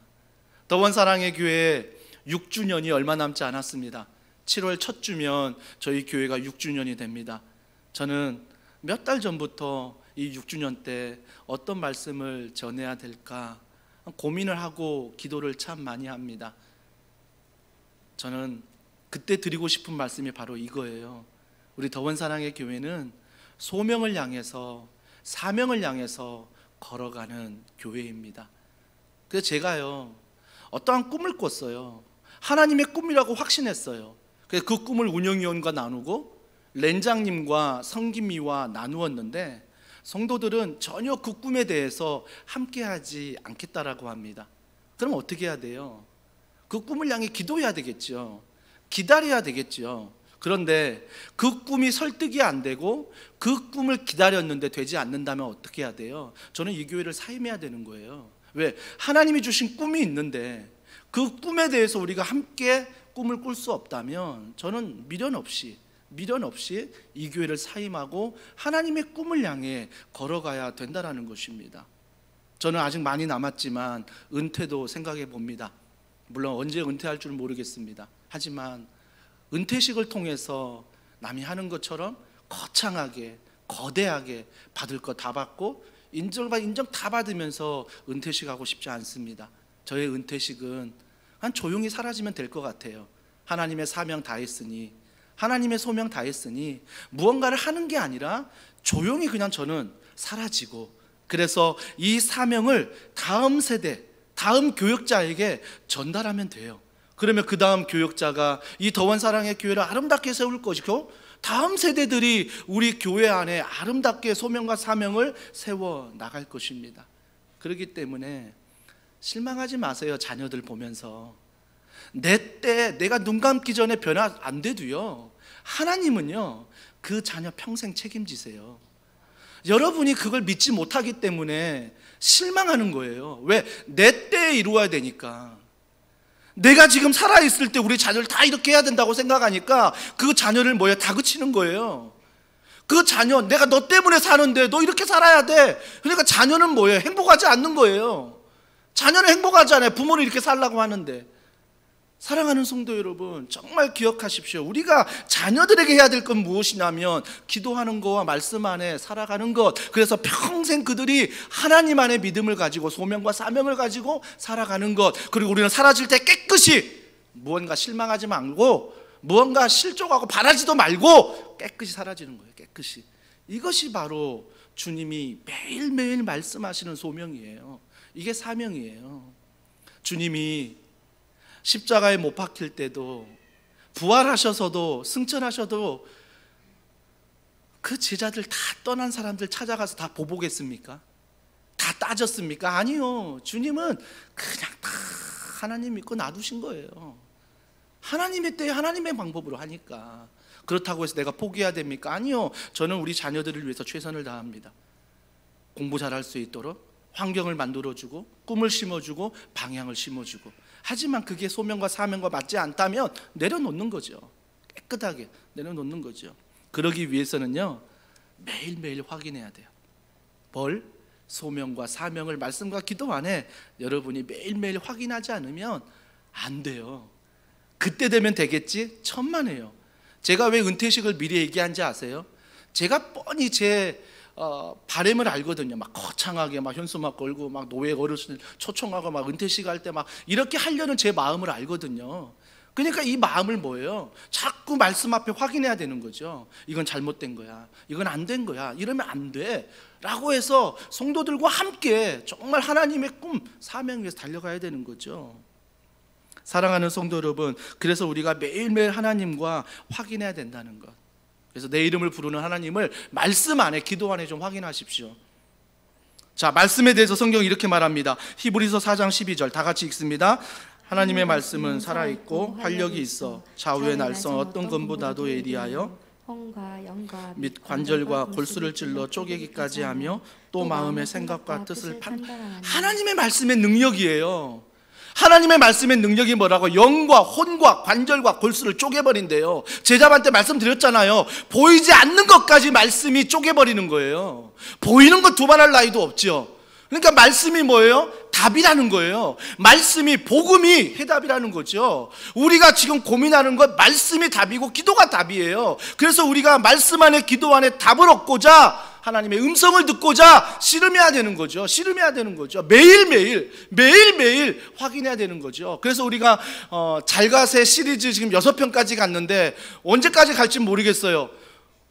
더원 사랑의 교회 6주년이 얼마 남지 않았습니다. 7월 첫 주면 저희 교회가 6주년이 됩니다. 저는 몇 달 전부터 이 6주년 때 어떤 말씀을 전해야 될까 고민을 하고 기도를 참 많이 합니다. 저는 그때 드리고 싶은 말씀이 바로 이거예요. 우리 더원 사랑의 교회는 소명을 향해서, 사명을 향해서 걸어가는 교회입니다. 그래서 제가요 어떠한 꿈을 꿨어요. 하나님의 꿈이라고 확신했어요. 그래서 그 꿈을 운영위원과 나누고 렌장님과 성김이와 나누었는데 성도들은 전혀 그 꿈에 대해서 함께하지 않겠다라고 합니다. 그럼 어떻게 해야 돼요? 그 꿈을 향해 기도해야 되겠죠. 기다려야 되겠죠. 그런데 그 꿈이 설득이 안 되고 그 꿈을 기다렸는데 되지 않는다면 어떻게 해야 돼요? 저는 이 교회를 사임해야 되는 거예요. 왜? 하나님이 주신 꿈이 있는데 그 꿈에 대해서 우리가 함께 꿈을 꿀 수 없다면 저는 미련 없이 이 교회를 사임하고 하나님의 꿈을 향해 걸어가야 된다는 것입니다. 저는 아직 많이 남았지만 은퇴도 생각해 봅니다. 물론 언제 은퇴할 줄 모르겠습니다. 하지만 은퇴식을 통해서 남이 하는 것처럼 거창하게 거대하게 받을 거 다 받고 인정 다 받으면서 은퇴식 하고 싶지 않습니다. 저의 은퇴식은 한 조용히 사라지면 될 것 같아요. 하나님의 사명 다 했으니, 하나님의 소명 다 했으니 무언가를 하는 게 아니라 조용히 그냥 저는 사라지고, 그래서 이 사명을 다음 세대, 다음 교역자에게 전달하면 돼요. 그러면 그 다음 교역자가 이 더원 사랑의 교회를 아름답게 세울 것이고 다음 세대들이 우리 교회 안에 아름답게 소명과 사명을 세워 나갈 것입니다. 그렇기 때문에 실망하지 마세요. 자녀들 보면서 내 때 내가 눈 감기 전에 변화 안 돼도요 하나님은요 그 자녀 평생 책임지세요. 여러분이 그걸 믿지 못하기 때문에 실망하는 거예요. 왜? 내 때에 이루어야 되니까. 내가 지금 살아있을 때 우리 자녀를 다 이렇게 해야 된다고 생각하니까 그 자녀를 뭐예요? 다그치는 거예요. 그 자녀, 내가 너 때문에 사는데 너 이렇게 살아야 돼. 그러니까 자녀는 뭐예요? 행복하지 않는 거예요. 자녀는 행복하지 않아요. 부모는 이렇게 살라고 하는데. 사랑하는 성도 여러분, 정말 기억하십시오. 우리가 자녀들에게 해야 될 건 무엇이냐면 기도하는 것과 말씀 안에 살아가는 것. 그래서 평생 그들이 하나님 안에 믿음을 가지고 소명과 사명을 가지고 살아가는 것. 그리고 우리는 사라질 때 깨끗이, 무언가 실망하지 말고 무언가 실족하고 바라지도 말고 깨끗이 사라지는 거예요. 깨끗이. 이것이 바로 주님이 매일매일 말씀하시는 소명이에요. 이게 사명이에요. 주님이 십자가에 못 박힐 때도, 부활하셔서도, 승천하셔도 그 제자들 다 떠난 사람들 찾아가서 다 보복했습니까? 다 따졌습니까? 아니요. 주님은 그냥 다 하나님 믿고 놔두신 거예요. 하나님의 때에 하나님의 방법으로 하니까. 그렇다고 해서 내가 포기해야 됩니까? 아니요. 저는 우리 자녀들을 위해서 최선을 다합니다. 공부 잘할 수 있도록 환경을 만들어주고 꿈을 심어주고 방향을 심어주고. 하지만 그게 소명과 사명과 맞지 않다면 내려놓는 거죠. 깨끗하게 내려놓는 거죠. 그러기 위해서는요 매일매일 확인해야 돼요. 뭘? 소명과 사명을 말씀과 기도 안에 여러분이 매일매일 확인하지 않으면 안 돼요. 그때 되면 되겠지? 천만에요. 제가 왜 은퇴식을 미리 얘기한지 아세요? 제가 뻔히 제 바램을 알거든요. 막 거창하게 막 현수막 걸고 막 노예 어르신 초청하고 막 은퇴식 할 때 막 이렇게 하려는 제 마음을 알거든요. 그러니까 이 마음을 뭐예요? 자꾸 말씀 앞에 확인해야 되는 거죠. 이건 잘못된 거야, 이건 안 된 거야, 이러면 안 돼 라고 해서 성도들과 함께 정말 하나님의 꿈, 사명 위해서 달려가야 되는 거죠. 사랑하는 성도 여러분, 그래서 우리가 매일매일 하나님과 확인해야 된다는 것. 그래서 내 이름을 부르는 하나님을 말씀 안에, 기도 안에 좀 확인하십시오. 자, 말씀에 대해서 성경이 이렇게 말합니다. 히브리서 4장 12절 다 같이 읽습니다. 하나님의 말씀은 살아있고 활력이 있어 좌우의 날선 어떤 검보다도 예리하여 혼과 영과 및 관절과 골수를 찔러 쪼개기까지 하며 또 마음의 생각과 뜻을 판단하는 하나님의 말씀의 능력이에요. 하나님의 말씀의 능력이 뭐라고? 영과 혼과 관절과 골수를 쪼개버린대요. 제자한테 말씀드렸잖아요. 보이지 않는 것까지 말씀이 쪼개버리는 거예요. 보이는 것 두말할 나위도 없죠. 그러니까 말씀이 뭐예요? 답이라는 거예요. 말씀이, 복음이 해답이라는 거죠. 우리가 지금 고민하는 것, 말씀이 답이고 기도가 답이에요. 그래서 우리가 말씀 안에, 기도 안에 답을 얻고자, 하나님의 음성을 듣고자 씨름해야 되는 거죠. 씨름해야 되는 거죠. 매일매일 확인해야 되는 거죠. 그래서 우리가 잘가세 시리즈 지금 6편까지 갔는데 언제까지 갈지 모르겠어요.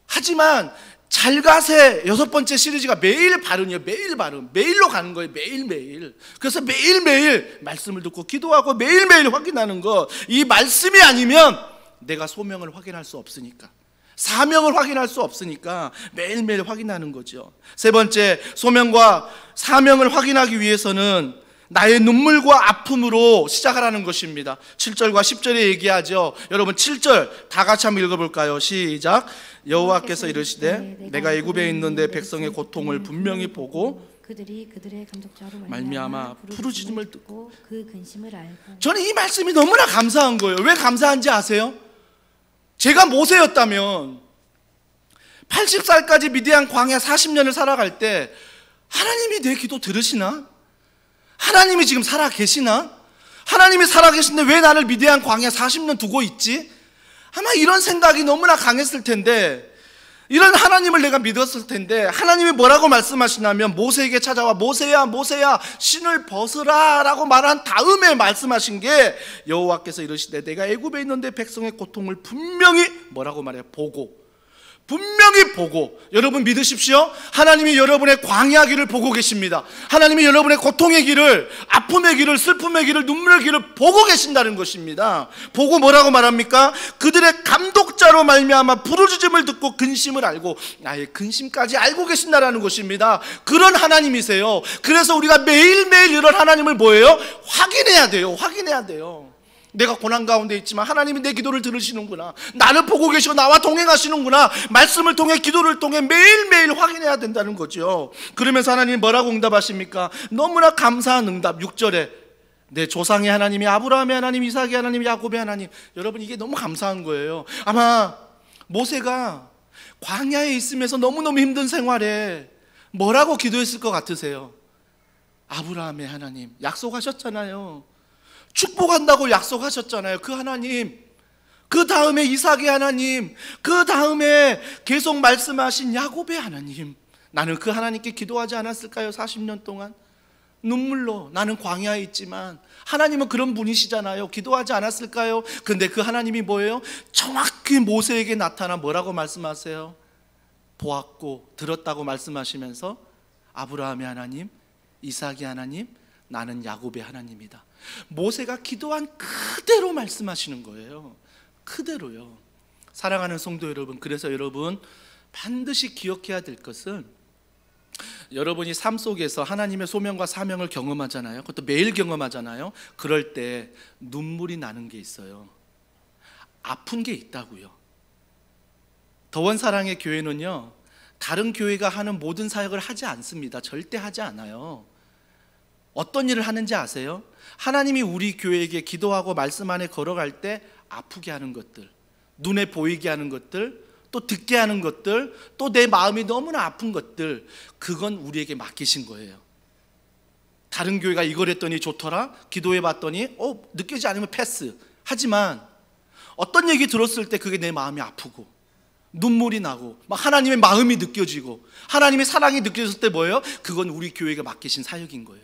하지만 잘가세 6번째 시리즈가 매일 발음이에요. 매일 발음, 매일로 가는 거예요. 매일매일. 그래서 매일매일 말씀을 듣고 기도하고 매일매일 확인하는 것. 이 말씀이 아니면 내가 소명을 확인할 수 없으니까, 사명을 확인할 수 없으니까 매일매일 확인하는 거죠. 세 번째, 소명과 사명을 확인하기 위해서는 나의 눈물과 아픔으로 시작하라는 것입니다. 7절과 10절에 얘기하죠. 여러분 7절 다 같이 한번 읽어볼까요? 시작. 여호와께서 이르시되 내가 애굽에 있는 내 백성의 고통을 분명히 보고 그들이 그들의 감독자로 말미암아 부르짖음을 듣고 그 근심을 알고. 저는 이 말씀이 너무나 감사한 거예요. 왜 감사한지 아세요? 제가 모세였다면 80살까지 미디안 광야 40년을 살아갈 때 하나님이 내 기도 들으시나? 하나님이 지금 살아 계시나? 하나님이 살아 계신데 왜 나를 미디안 광야 40년 두고 있지? 아마 이런 생각이 너무나 강했을 텐데, 이런 하나님을 내가 믿었을 텐데, 하나님이 뭐라고 말씀하시냐면 모세에게 찾아와 모세야 모세야 신을 벗으라 라고 말한 다음에 말씀하신 게, 여호와께서 이르시되 내가 애굽에 있는 내 백성의 고통을 분명히 뭐라고 말해요? 보고, 분명히 보고. 여러분 믿으십시오. 하나님이 여러분의 광야 길을 보고 계십니다. 하나님이 여러분의 고통의 길을, 아픔의 길을, 슬픔의 길을, 눈물의 길을 보고 계신다는 것입니다. 보고 뭐라고 말합니까? 그들의 감독자로 말미암아 부르짖음을 듣고 근심을 알고, 나의 근심까지 알고 계신다라는 것입니다. 그런 하나님이세요. 그래서 우리가 매일매일 이런 하나님을 뭐예요? 확인해야 돼요. 확인해야 돼요. 내가 고난 가운데 있지만 하나님이 내 기도를 들으시는구나, 나를 보고 계시고 나와 동행하시는구나, 말씀을 통해, 기도를 통해 매일매일 확인해야 된다는 거죠. 그러면서 하나님이 뭐라고 응답하십니까? 너무나 감사한 응답. 6절에 내 조상의 하나님이 아브라함의 하나님, 이삭의 하나님, 야곱의 하나님. 여러분 이게 너무 감사한 거예요. 아마 모세가 광야에 있으면서 너무너무 힘든 생활에 뭐라고 기도했을 것 같으세요? 아브라함의 하나님, 약속하셨잖아요. 축복한다고 약속하셨잖아요. 그 하나님, 그 다음에 이삭의 하나님, 그 다음에 계속 말씀하신 야곱의 하나님. 나는 그 하나님께 기도하지 않았을까요? 40년 동안 눈물로. 나는 광야에 있지만 하나님은 그런 분이시잖아요. 기도하지 않았을까요? 근데 그 하나님이 뭐예요? 정확히 모세에게 나타나 뭐라고 말씀하세요? 보았고 들었다고 말씀하시면서 아브라함의 하나님, 이삭의 하나님, 나는 야곱의 하나님이다. 모세가 기도한 그대로 말씀하시는 거예요. 그대로요. 사랑하는 성도 여러분, 그래서 여러분 반드시 기억해야 될 것은, 여러분이 삶 속에서 하나님의 소명과 사명을 경험하잖아요. 그것도 매일 경험하잖아요. 그럴 때 눈물이 나는 게 있어요. 아픈 게 있다고요. 더원사랑의 교회는요, 다른 교회가 하는 모든 사역을 하지 않습니다. 절대 하지 않아요. 어떤 일을 하는지 아세요? 하나님이 우리 교회에게 기도하고 말씀 안에 걸어갈 때 아프게 하는 것들, 눈에 보이게 하는 것들, 또 듣게 하는 것들, 또 내 마음이 너무나 아픈 것들, 그건 우리에게 맡기신 거예요. 다른 교회가 이걸 했더니 좋더라, 기도해 봤더니 느끼지 않으면 패스. 하지만 어떤 얘기 들었을 때 그게 내 마음이 아프고, 눈물이 나고 막 하나님의 마음이 느껴지고 하나님의 사랑이 느껴졌을 때 뭐예요? 그건 우리 교회가 맡기신 사역인 거예요.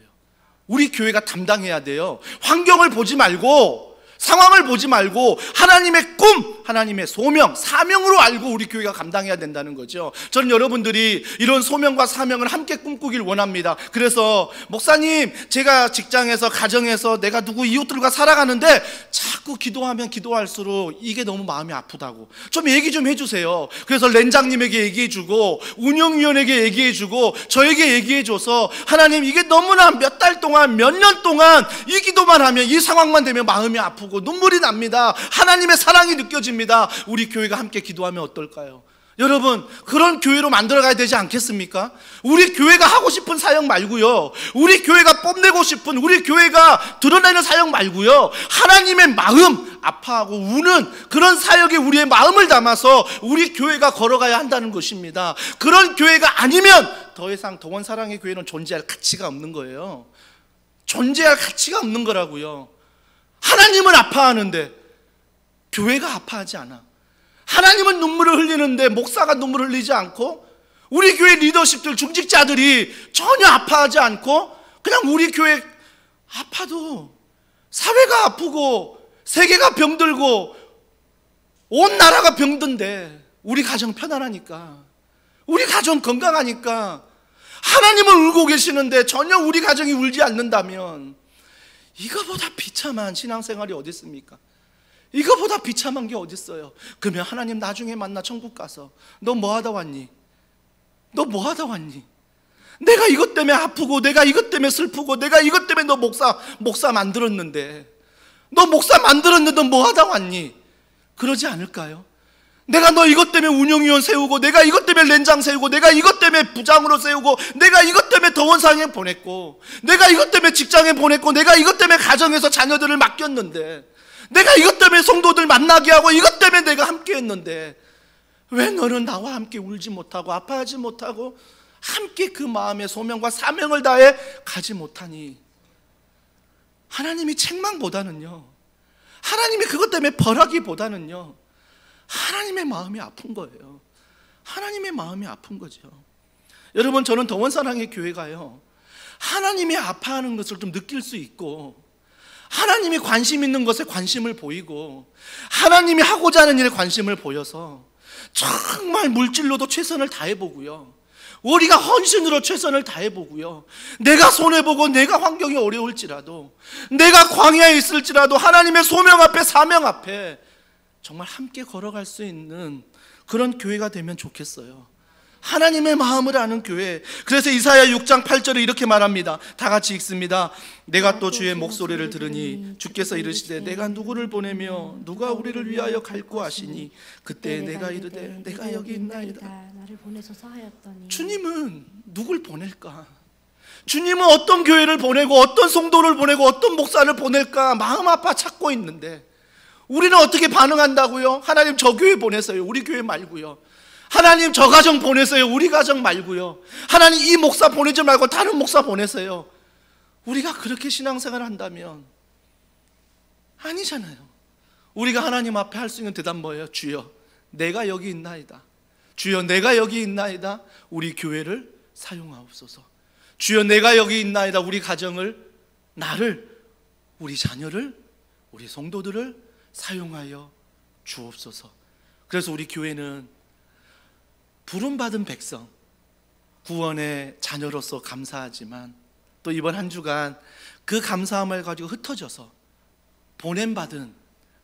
우리 교회가 담당해야 돼요. 환경을 보지 말고, 상황을 보지 말고 하나님의 꿈, 하나님의 소명, 사명으로 알고 우리 교회가 감당해야 된다는 거죠. 저는 여러분들이 이런 소명과 사명을 함께 꿈꾸길 원합니다. 그래서 목사님, 제가 직장에서 가정에서 내가 누구 이웃들과 살아가는데 자꾸 기도하면 기도할수록 이게 너무 마음이 아프다고 좀 얘기 좀 해주세요. 그래서 렌장님에게 얘기해주고 운영위원에게 얘기해주고 저에게 얘기해줘서 하나님, 이게 너무나 몇 달 동안 몇 년 동안 이 기도만 하면, 이 상황만 되면 마음이 아프고 눈물이 납니다. 하나님의 사랑이 느껴집니다. 우리 교회가 함께 기도하면 어떨까요? 여러분, 그런 교회로 만들어가야 되지 않겠습니까? 우리 교회가 하고 싶은 사역 말고요, 우리 교회가 뽐내고 싶은, 우리 교회가 드러내는 사역 말고요, 하나님의 마음, 아파하고 우는 그런 사역에 우리의 마음을 담아서 우리 교회가 걸어가야 한다는 것입니다. 그런 교회가 아니면 더 이상 동원사랑의 교회는 존재할 가치가 없는 거예요. 존재할 가치가 없는 거라고요. 하나님은 아파하는데 교회가 아파하지 않아. 하나님은 눈물을 흘리는데 목사가 눈물을 흘리지 않고, 우리 교회 리더십들, 중직자들이 전혀 아파하지 않고 그냥 우리 교회 아파도 사회가 아프고 세계가 병들고 온 나라가 병든데 우리 가정 편안하니까, 우리 가정 건강하니까, 하나님은 울고 계시는데 전혀 우리 가정이 울지 않는다면 이거보다 비참한 신앙생활이 어디 있습니까? 이거보다 비참한 게 어디 있어요? 그러면 하나님 나중에 만나 천국 가서 너 뭐 하다 왔니? 너 뭐 하다 왔니? 내가 이것 때문에 아프고 내가 이것 때문에 슬프고 내가 이것 때문에 너 목사 만들었는데, 너 목사 만들었는데 너 뭐 하다 왔니? 그러지 않을까요? 내가 너 이것 때문에 운영위원 세우고 내가 이것 때문에 렌장 세우고 내가 이것 때문에 부장으로 세우고 내가 이것 때문에 더원상에 보냈고 내가 이것 때문에 직장에 보냈고 내가 이것 때문에 가정에서 자녀들을 맡겼는데 내가 이것 때문에 성도들 만나게 하고 이것 때문에 내가 함께 했는데 왜 너는 나와 함께 울지 못하고 아파하지 못하고 함께 그 마음의 소명과 사명을 다해 가지 못하니? 하나님이 책망보다는요, 하나님이 그것 때문에 벌하기보다는요, 하나님의 마음이 아픈 거예요. 하나님의 마음이 아픈 거죠. 여러분, 저는 더원사랑의 교회가요, 하나님이 아파하는 것을 좀 느낄 수 있고 하나님이 관심 있는 것에 관심을 보이고 하나님이 하고자 하는 일에 관심을 보여서 정말 물질로도 최선을 다해보고요, 우리가 헌신으로 최선을 다해보고요, 내가 손해보고 내가 환경이 어려울지라도 내가 광야에 있을지라도 하나님의 소명 앞에 사명 앞에 정말 함께 걸어갈 수 있는 그런 교회가 되면 좋겠어요. 하나님의 마음을 아는 교회. 그래서 이사야 6장 8절에 이렇게 말합니다. 다 같이 읽습니다. 내가 또 주의 목소리를 들으니 주께서 이르시되 내가 누구를 보내며 누가 우리를 위하여 갈고 하시니 그때 내가 이르되 내가 여기 있나이다. 나를 보내소서 하였더니. 주님은 누굴 보낼까? 주님은 어떤 교회를 보내고 어떤 성도를 보내고 어떤 목사를 보낼까 마음 아파 찾고 있는데 우리는 어떻게 반응한다고요? 하나님 저 교회 보내세요. 우리 교회 말고요. 하나님 저 가정 보내세요. 우리 가정 말고요. 하나님 이 목사 보내지 말고 다른 목사 보내세요. 우리가 그렇게 신앙생활을 한다면 아니잖아요. 우리가 하나님 앞에 할 수 있는 대답 뭐예요? 주여 내가 여기 있나이다. 주여 내가 여기 있나이다. 우리 교회를 사용하옵소서. 주여 내가 여기 있나이다. 우리 가정을, 나를, 우리 자녀를, 우리 성도들을 사용하여 주옵소서. 그래서 우리 교회는 부름받은 백성, 구원의 자녀로서 감사하지만 또 이번 한 주간 그 감사함을 가지고 흩어져서 보냄받은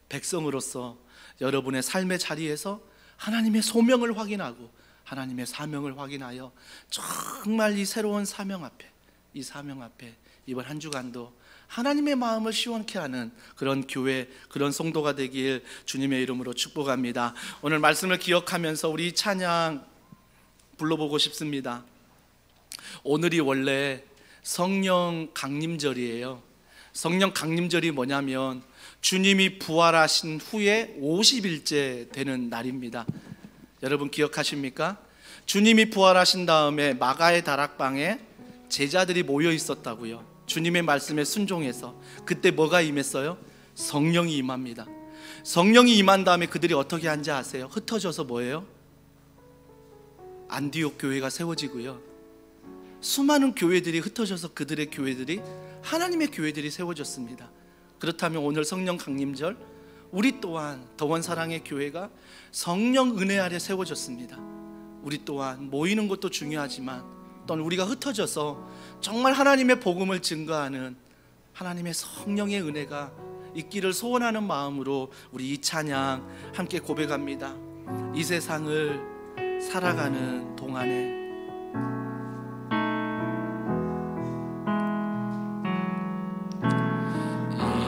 백성으로서 여러분의 삶의 자리에서 하나님의 소명을 확인하고 하나님의 사명을 확인하여 정말 이 새로운 사명 앞에, 이 사명 앞에 이번 한 주간도 하나님의 마음을 시원케 하는 그런 교회, 그런 성도가 되길 주님의 이름으로 축복합니다. 오늘 말씀을 기억하면서 우리 찬양 불러보고 싶습니다. 오늘이 원래 성령 강림절이에요. 성령 강림절이 뭐냐면 주님이 부활하신 후에 50일째 되는 날입니다. 여러분 기억하십니까? 주님이 부활하신 다음에 마가의 다락방에 제자들이 모여 있었다고요. 주님의 말씀에 순종해서. 그때 뭐가 임했어요? 성령이 임합니다. 성령이 임한 다음에 그들이 어떻게 한지 아세요? 흩어져서 뭐예요? 안디옥 교회가 세워지고요, 수많은 교회들이 흩어져서 그들의 교회들이 하나님의 교회들이 세워졌습니다. 그렇다면 오늘 성령 강림절 우리 또한 더원사랑의 교회가 성령 은혜 아래 세워졌습니다. 우리 또한 모이는 것도 중요하지만 또는 우리가 흩어져서 정말 하나님의 복음을 증거하는 하나님의 성령의 은혜가 있기를 소원하는 마음으로 우리 이 찬양 함께 고백합니다. 이 세상을 살아가는 동안에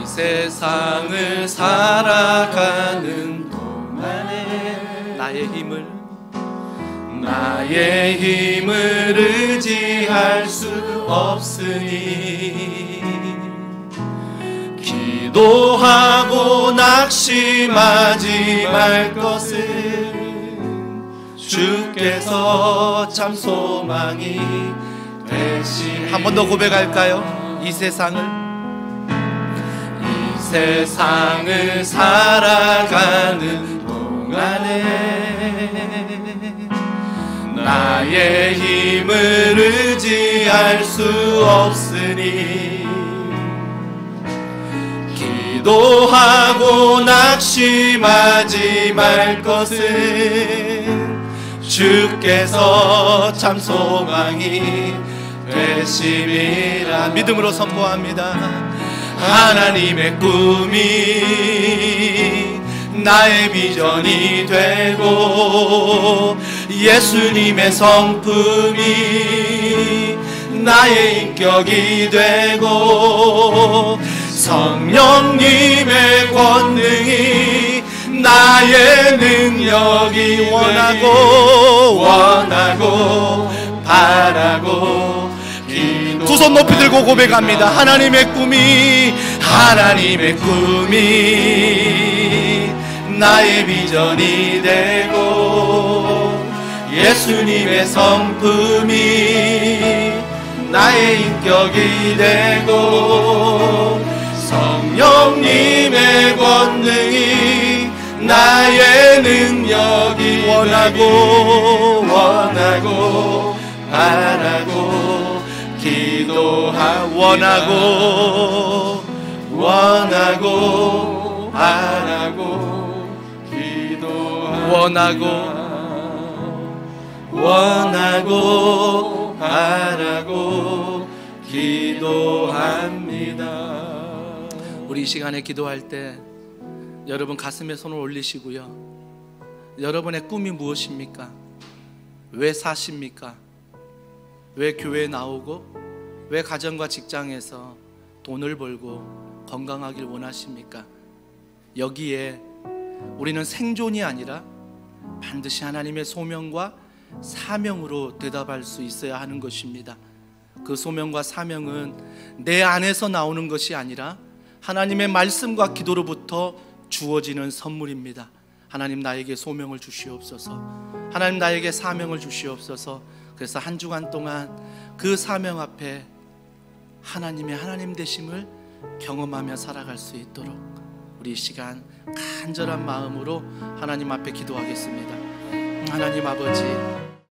이 세상을 살아가는 동안에 나의 힘을 의지할 수 없으니 기도하고 낙심하지 말 것을 주께서 참 소망이 되시. 한 번 더 고백할까요? 이 세상을 살아가는 동안에 나의 힘을 의지할 수 없으니 기도하고 낙심하지 말 것은 주께서 참 소망이 되심이라. 믿음으로 선포합니다. 하나님의 꿈이 나의 비전이 되고 예수님의 성품이 나의 인격이 되고 성령님의 권능이 나의 능력이 원하고 바라고 두 손 높이 들고 고백합니다. 하나님의 꿈이 나의 비전이 되고 예수님의 성품이 나의 인격이 되고 성령님의 권능이 나의 능력이 원하고 바라고 원하고 바라고 원하고 바라고 기도합니다. 우리 이 시간에 기도할 때 여러분 가슴에 손을 올리시고요, 여러분의 꿈이 무엇입니까? 왜 사십니까? 왜 교회에 나오고 왜 가정과 직장에서 돈을 벌고 건강하길 원하십니까? 여기에 우리는 생존이 아니라 반드시 하나님의 소명과 사명으로 대답할 수 있어야 하는 것입니다. 그 소명과 사명은 내 안에서 나오는 것이 아니라 하나님의 말씀과 기도로부터 주어지는 선물입니다. 하나님 나에게 소명을 주시옵소서. 하나님 나에게 사명을 주시옵소서. 그래서 한 주간 동안 그 사명 앞에 하나님의 하나님 되심을 경험하며 살아갈 수 있도록 우리 이 시간 간절한 마음으로 하나님 앞에 기도하겠습니다. 하나님 아버지,